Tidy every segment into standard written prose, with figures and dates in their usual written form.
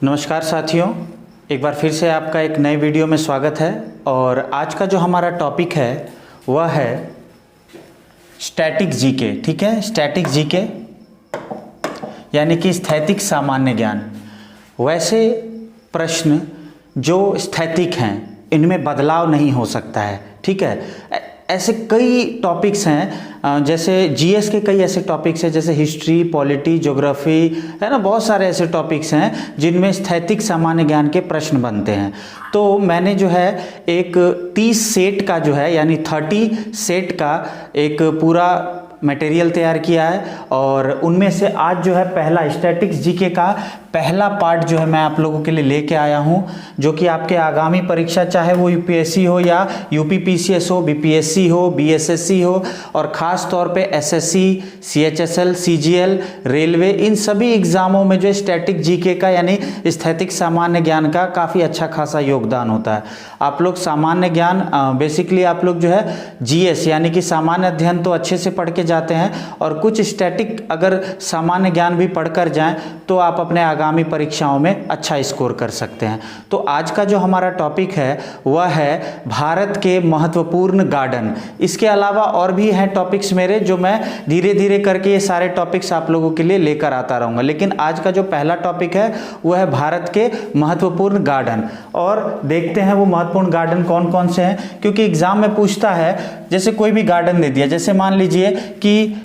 नमस्कार साथियों, एक बार फिर से आपका एक नए वीडियो में स्वागत है। और आज का जो हमारा टॉपिक है वह है स्टैटिक जीके। ठीक है, स्टैटिक जीके यानी कि स्थैतिक सामान्य ज्ञान। वैसे प्रश्न जो स्थैतिक हैं इनमें बदलाव नहीं हो सकता है। ठीक है, ऐसे कई टॉपिक्स हैं, जैसे जीएस के कई ऐसे टॉपिक्स हैं जैसे हिस्ट्री, पॉलिटी, ज्योग्राफी, है ना, बहुत सारे ऐसे टॉपिक्स हैं जिनमें स्थैतिक सामान्य ज्ञान के प्रश्न बनते हैं। तो मैंने जो है एक 30 सेट का जो है यानी 30 सेट का एक पूरा मटेरियल तैयार किया है और उनमें से आज जो है पहला स्टैटिक्स जीके का पहला पार्ट जो है मैं आप लोगों के लिए लेके आया हूं, जो कि आपके आगामी परीक्षा चाहे वो यूपीएससी हो या यूपीपीसीएस हो, बीपीएससी हो, बीएसएससी हो और ख़ास तौर पे एसएससी, सीएचएसएल, सीजीएल, रेलवे, इन सभी एग्ज़ामों में जो स्टैटिक जीके का यानी स्थैतिक सामान्य ज्ञान का काफ़ी अच्छा खासा योगदान होता है। आप लोग सामान्य ज्ञान बेसिकली आप लोग जो है जीएस यानी कि सामान्य अध्ययन तो अच्छे से पढ़ के जाते हैं और कुछ स्टैटिक अगर सामान्य ज्ञान भी पढ़कर जाएं तो आप अपने आगामी परीक्षाओं में अच्छा स्कोर कर सकते हैं। तो आज का जो हमारा टॉपिक है वह है भारत के महत्वपूर्ण गार्डन। इसके अलावा और भी हैं टॉपिक्स मेरे जो मैं धीरे धीरे करके ये सारे टॉपिक्स आप लोगों के लिए लेकर आता रहूँगा, लेकिन आज का जो पहला टॉपिक है वह है भारत के महत्वपूर्ण गार्डन। और देखते हैं वो महत्वपूर्ण गार्डन कौन कौन से हैं, क्योंकि एग्जाम में पूछता है जैसे कोई भी गार्डन दे दिया, जैसे मान लीजिए कि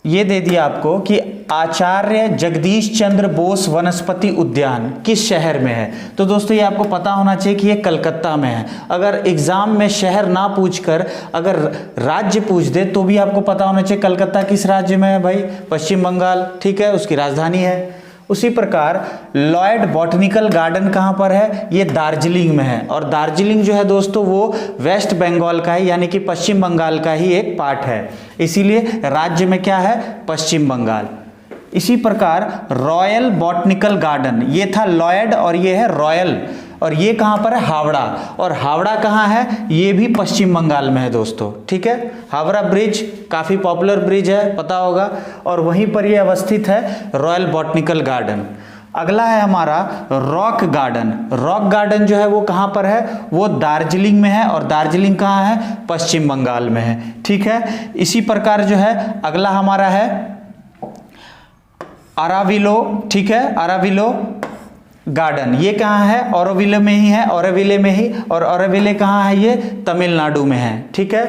ये दे दिया आपको कि आचार्य जगदीश चंद्र बोस वनस्पति उद्यान किस शहर में है, तो दोस्तों ये आपको पता होना चाहिए कि ये कलकत्ता में है। अगर एग्जाम में शहर ना पूछकर अगर राज्य पूछ दे तो भी आपको पता होना चाहिए कलकत्ता किस राज्य में है भाई, पश्चिम बंगाल। ठीक है, उसकी राजधानी है। उसी प्रकार लॉयड बॉटनिकल गार्डन कहाँ पर है, ये दार्जिलिंग में है। और दार्जिलिंग जो है दोस्तों वो वेस्ट बंगाल का है यानी कि पश्चिम बंगाल का ही एक पार्ट है, इसीलिए राज्य में क्या है, पश्चिम बंगाल। इसी प्रकार रॉयल बॉटनिकल गार्डन, ये था लॉयड और ये है रॉयल, और ये कहाँ पर है, हावड़ा। और हावड़ा कहाँ है, ये भी पश्चिम बंगाल में है दोस्तों। ठीक है, हावड़ा ब्रिज काफ़ी पॉपुलर ब्रिज है, पता होगा, और वहीं पर ये अवस्थित है रॉयल बॉटनिकल गार्डन। अगला है हमारा रॉक गार्डन। रॉक गार्डन जो है वो कहाँ पर है, वो दार्जिलिंग में है, और दार्जिलिंग कहाँ है, पश्चिम बंगाल में है। ठीक है, इसी प्रकार जो है अगला हमारा है अराविलो। ठीक है, अराविलो गार्डन, ये कहाँ है, ऑरोविले में ही है, ऑरोविले में ही, और ऑरोविले कहाँ है, ये तमिलनाडु में है। ठीक है,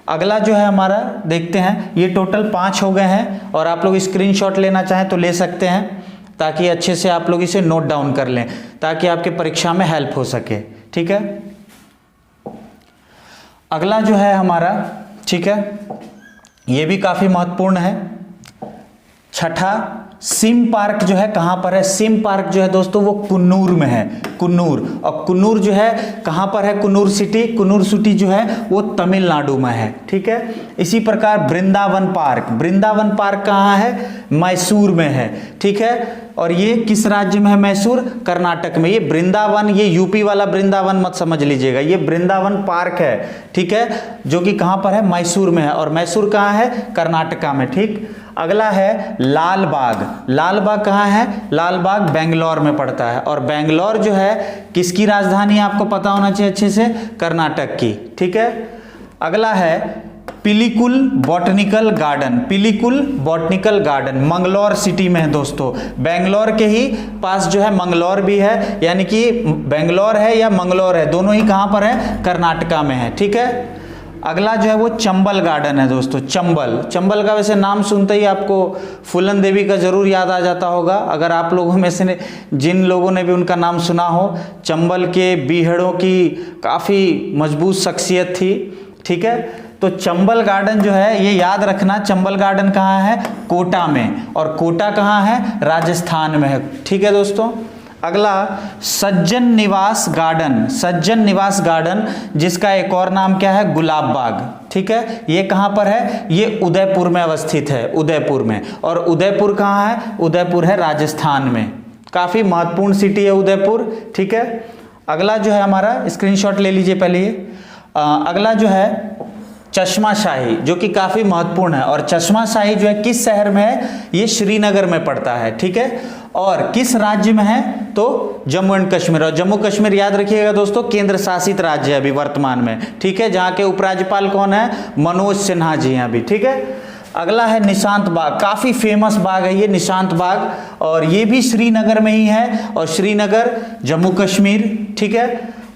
अगला जो है हमारा देखते हैं, ये टोटल 5 हो गए हैं और आप लोग स्क्रीनशॉट लेना चाहें तो ले सकते हैं ताकि अच्छे से आप लोग इसे नोट डाउन कर लें ताकि आपके परीक्षा में हेल्प हो सके। ठीक है, अगला जो है हमारा, ठीक है, ये भी काफ़ी महत्वपूर्ण है, छठा सिम पार्क जो है कहाँ पर है, सिम पार्क जो है दोस्तों वो कुन्नूर में है, कुन्नूर। और कुन्नूर जो है कहाँ पर है, कुन्नूर सिटी, कुन्नूर सिटी जो है वो तमिलनाडु में है। ठीक है, इसी प्रकार वृंदावन पार्क, वृंदावन पार्क कहाँ है, मैसूर में है। ठीक है, और ये किस राज्य में है, मैसूर, कर्नाटक में। ये वृंदावन, ये यूपी वाला वृंदावन मत समझ लीजिएगा, ये वृंदावन पार्क है। ठीक है, जो कि कहाँ पर है, मैसूर में है, और मैसूर कहाँ है, कर्नाटका में। ठीक, अगला है लाल बाग। लाल बाग कहाँ है, लाल बाग बेंगलोर में पड़ता है, और बेंगलोर जो है किसकी राजधानी आपको पता होना चाहिए अच्छे से, कर्नाटक की। ठीक है, अगला है Pilikula botanical garden. Pilikula botanical garden Mangalore city में है दोस्तों, बेंगलोर के ही पास जो है मंगलौर भी है, यानी कि बेंगलोर है या मंगलौर है, दोनों ही कहाँ पर है, कर्नाटका में है। ठीक है, अगला जो है वो चंबल गार्डन है दोस्तों, चंबल। चंबल का वैसे नाम सुनते ही आपको फूलन देवी का जरूर याद आ जाता होगा, अगर आप लोगों में से जिन लोगों ने भी उनका नाम सुना हो। चंबल के बीहड़ों की काफ़ी मजबूत शख्सियत थी। ठीक है, तो चंबल गार्डन जो है ये याद रखना, चंबल गार्डन कहाँ है, कोटा में, और कोटा कहाँ है, राजस्थान में है। ठीक है दोस्तों, अगला सज्जन निवास गार्डन। सज्जन निवास गार्डन जिसका एक और नाम क्या है, गुलाब बाग। ठीक है, ये कहाँ पर है, ये उदयपुर में अवस्थित है, उदयपुर में। और उदयपुर कहाँ है, उदयपुर है राजस्थान में, काफ़ी महत्वपूर्ण सिटी है उदयपुर। ठीक है, अगला जो है हमारा, स्क्रीनशॉट ले लीजिए पहले ये। अगला जो है चश्मा शाही, जो कि काफ़ी महत्वपूर्ण है, और चश्मा शाही जो है किस शहर में है, ये श्रीनगर में पड़ता है। ठीक है, और किस राज्य में है, तो जम्मू एंड कश्मीर। और जम्मू कश्मीर याद रखिएगा दोस्तों, केंद्र शासित राज्य है अभी वर्तमान में, ठीक है, जहां के उपराज्यपाल कौन है, मनोज सिन्हा जी हैं अभी, ठीक है। अगला है निशांत बाग, काफी फेमस बाग है ये निशांत बाग, और ये भी श्रीनगर में ही है, और श्रीनगर जम्मू कश्मीर, ठीक है।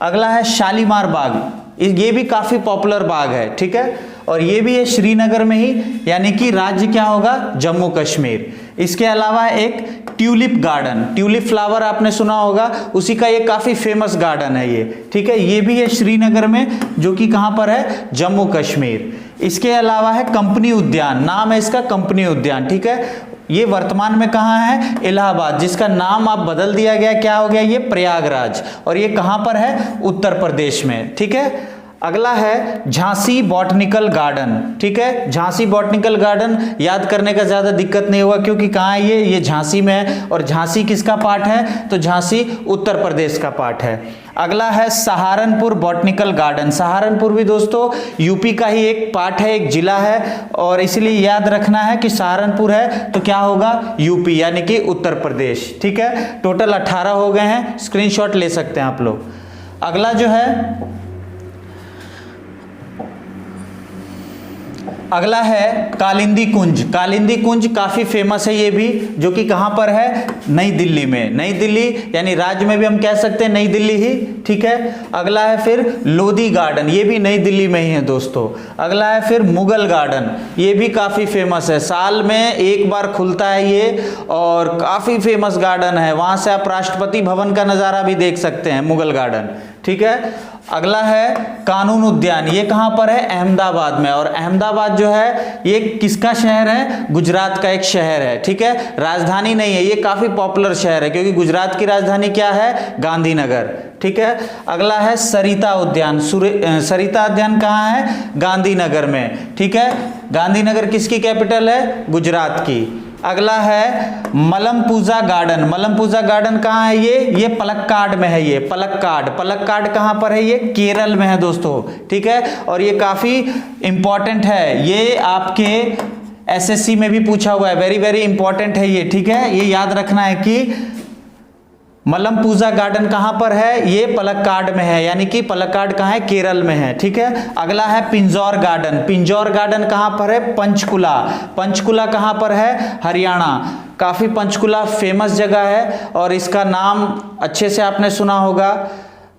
अगला है शालीमार बाग, ये भी काफी पॉपुलर बाग है, ठीक है, और ये भी है श्रीनगर में ही, यानी कि राज्य क्या होगा, जम्मू कश्मीर। इसके अलावा एक ट्यूलिप गार्डन, ट्यूलिप फ्लावर आपने सुना होगा, उसी का ये काफी फेमस गार्डन है ये, ठीक है, ये भी है श्रीनगर में, जो कि कहां पर है, जम्मू कश्मीर। इसके अलावा है कंपनी उद्यान, नाम है इसका कंपनी उद्यान, ठीक है, ये वर्तमान में कहां है, इलाहाबाद, जिसका नाम आप बदल दिया गया, क्या हो गया, ये प्रयागराज, और ये कहां पर है, उत्तर प्रदेश में, ठीक है। अगला है झांसी बॉटनिकल गार्डन, ठीक है, झांसी बॉटनिकल गार्डन याद करने का ज्यादा दिक्कत नहीं होगा, क्योंकि कहाँ है ये झांसी में है, और झांसी किसका पार्ट है, तो झांसी उत्तर प्रदेश का पार्ट है। अगला है सहारनपुर बॉटनिकल गार्डन, सहारनपुर भी दोस्तों यूपी का ही एक पार्ट है, एक जिला है, और इसलिए याद रखना है कि सहारनपुर है तो क्या होगा, यूपी, यानी कि उत्तर प्रदेश, ठीक है। टोटल 18 हो गए हैं, स्क्रीनशॉट ले सकते हैं आप लोग। अगला जो है, अगला है कालिंदी कुंज, कालिंदी कुंज काफी फेमस है ये भी, जो कि कहां पर है, नई दिल्ली में, नई दिल्ली यानी राज्य में भी हम कह सकते हैं नई दिल्ली ही, ठीक है। अगला है फिर लोधी गार्डन, ये भी नई दिल्ली में ही है दोस्तों। अगला है फिर मुगल गार्डन, ये भी काफी फेमस है, साल में एक बार खुलता है ये, और काफी फेमस गार्डन है, वहां से आप राष्ट्रपति भवन का नजारा भी देख सकते हैं, मुगल गार्डन, ठीक है। अगला है कानून उद्यान, ये कहां पर है, अहमदाबाद में, और अहमदाबाद जो है ये किसका शहर है, गुजरात का एक शहर है, ठीक है, राजधानी नहीं है, ये काफी पॉपुलर शहर है, क्योंकि गुजरात की राजधानी क्या है, गांधीनगर, ठीक है। अगला है सरिता उद्यान, सरिता उद्यान कहाँ है, गांधीनगर में, ठीक है, गांधीनगर किसकी कैपिटल है, गुजरात की। अगला है मलमपूजा गार्डन, मलमपूजा गार्डन कहाँ है, ये पलक्काड में है, ये पलक्काड, पलक्काड कहाँ पर है, ये केरल में है दोस्तों, ठीक है, और ये काफी इंपॉर्टेंट है, ये आपके एसएससी में भी पूछा हुआ है, वेरी वेरी इंपॉर्टेंट है ये, ठीक है, ये याद रखना है कि मलमपूजा गार्डन कहां पर है, ये पलक्काड में है, यानी कि पलक्काड कहां है, केरल में है, ठीक है। अगला है पिंजौर गार्डन, पिंजौर गार्डन कहां पर है, पंचकुला, पंचकुला कहां पर है, हरियाणा, काफी पंचकुला फेमस जगह है, और इसका नाम अच्छे से आपने सुना होगा,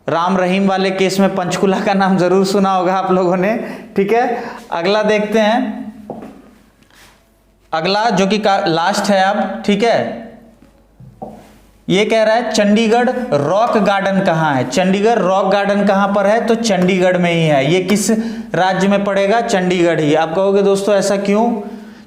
राम रहीम वाले केस में पंचकुला का नाम जरूर सुना होगा आप लोगों ने, ठीक है। अगला देखते हैं, अगला जो कि लास्ट है अब, ठीक है, ये कह रहा है चंडीगढ़ रॉक गार्डन कहाँ है, चंडीगढ़ रॉक गार्डन कहाँ पर है, तो चंडीगढ़ में ही है, ये किस राज्य में पड़ेगा, चंडीगढ़ ही। आप कहोगे दोस्तों ऐसा क्यों,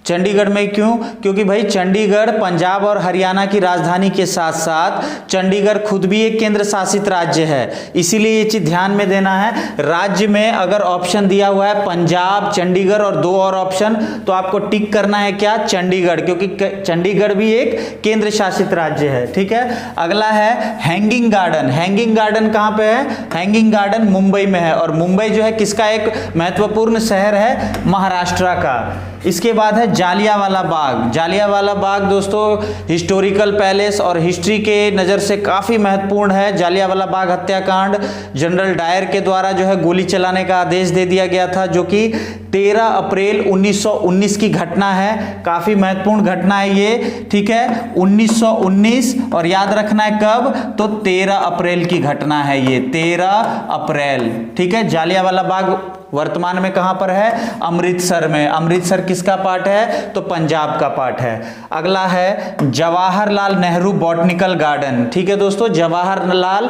चंडीगढ़ में क्यों, क्योंकि भाई चंडीगढ़ पंजाब और हरियाणा की राजधानी के साथ साथ चंडीगढ़ खुद भी एक केंद्र शासित राज्य है, इसीलिए ये चीज ध्यान में देना है। राज्य में अगर ऑप्शन दिया हुआ है पंजाब, चंडीगढ़ और दो और ऑप्शन, तो आपको टिक करना है क्या, चंडीगढ़, क्योंकि चंडीगढ़ भी एक केंद्र शासित राज्य है, ठीक है। अगला है हैंगिंग गार्डन, हैंगिंग गार्डन कहाँ पे है, हैंगिंग गार्डन मुंबई में है, और मुंबई जो है किसका एक महत्वपूर्ण शहर है, महाराष्ट्र का। इसके बाद है जालियांवाला बाग, जालियांवाला बाग दोस्तों हिस्टोरिकल पैलेस और हिस्ट्री के नज़र से काफ़ी महत्वपूर्ण है। जालियांवाला बाग हत्याकांड जनरल डायर के द्वारा जो है गोली चलाने का आदेश दे दिया गया था, जो कि 13 अप्रैल 1919 की घटना है, काफ़ी महत्वपूर्ण घटना है ये, ठीक है, 1919, और याद रखना है कब, तो 13 अप्रैल की घटना है ये, 13 अप्रैल, ठीक है। जालियांवाला बाग वर्तमान में कहां पर है, अमृतसर में, अमृतसर किसका पार्ट है, तो पंजाब का पार्ट है। अगला है जवाहरलाल नेहरू बॉटनिकल गार्डन, ठीक है दोस्तों, जवाहरलाल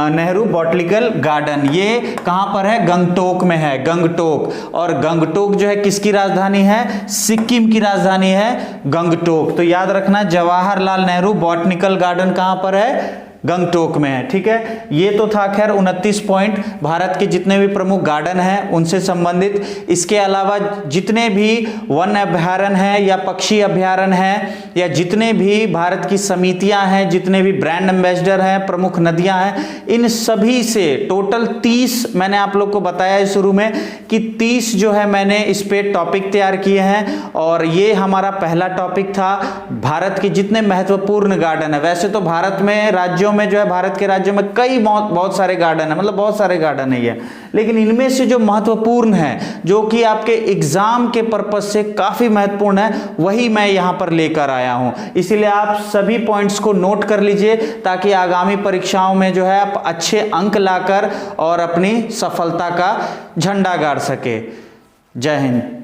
नेहरू बॉटनिकल गार्डन, ये कहां पर है, गंगटोक में है, गंगटोक, और गंगटोक जो है किसकी राजधानी है, सिक्किम की राजधानी है गंगटोक। तो याद रखना जवाहरलाल नेहरू बॉटनिकल गार्डन कहां पर है, गंगटोक में है, ठीक है। ये तो था खैर 29 पॉइंट भारत के जितने भी प्रमुख गार्डन हैं उनसे संबंधित। इसके अलावा जितने भी वन अभयारण्य हैं या पक्षी अभयारण्य हैं या जितने भी भारत की समितियां हैं, जितने भी ब्रांड एम्बेसडर हैं, प्रमुख नदियां हैं, इन सभी से टोटल 30 मैंने आप लोग को बताया शुरू में कि 30 जो है मैंने इस पे टॉपिक तैयार किए हैं और ये हमारा पहला टॉपिक था भारत के जितने महत्वपूर्ण गार्डन है। वैसे तो भारत में राज्यों में जो है, भारत के राज्यों में कई बहुत सारे गार्डन है, मतलब बहुत सारे गार्डन है ये, लेकिन इनमें से जो महत्वपूर्ण है, जो कि आपके एग्जाम के पर्पस से काफी महत्वपूर्ण है, वही मैं यहां पर लेकर आया हूं। इसीलिए आप सभी पॉइंट्स को नोट कर लीजिए ताकि आगामी परीक्षाओं में जो है आप अच्छे अंक लाकर और अपनी सफलता का झंडा गाड़ सके। जय हिंद।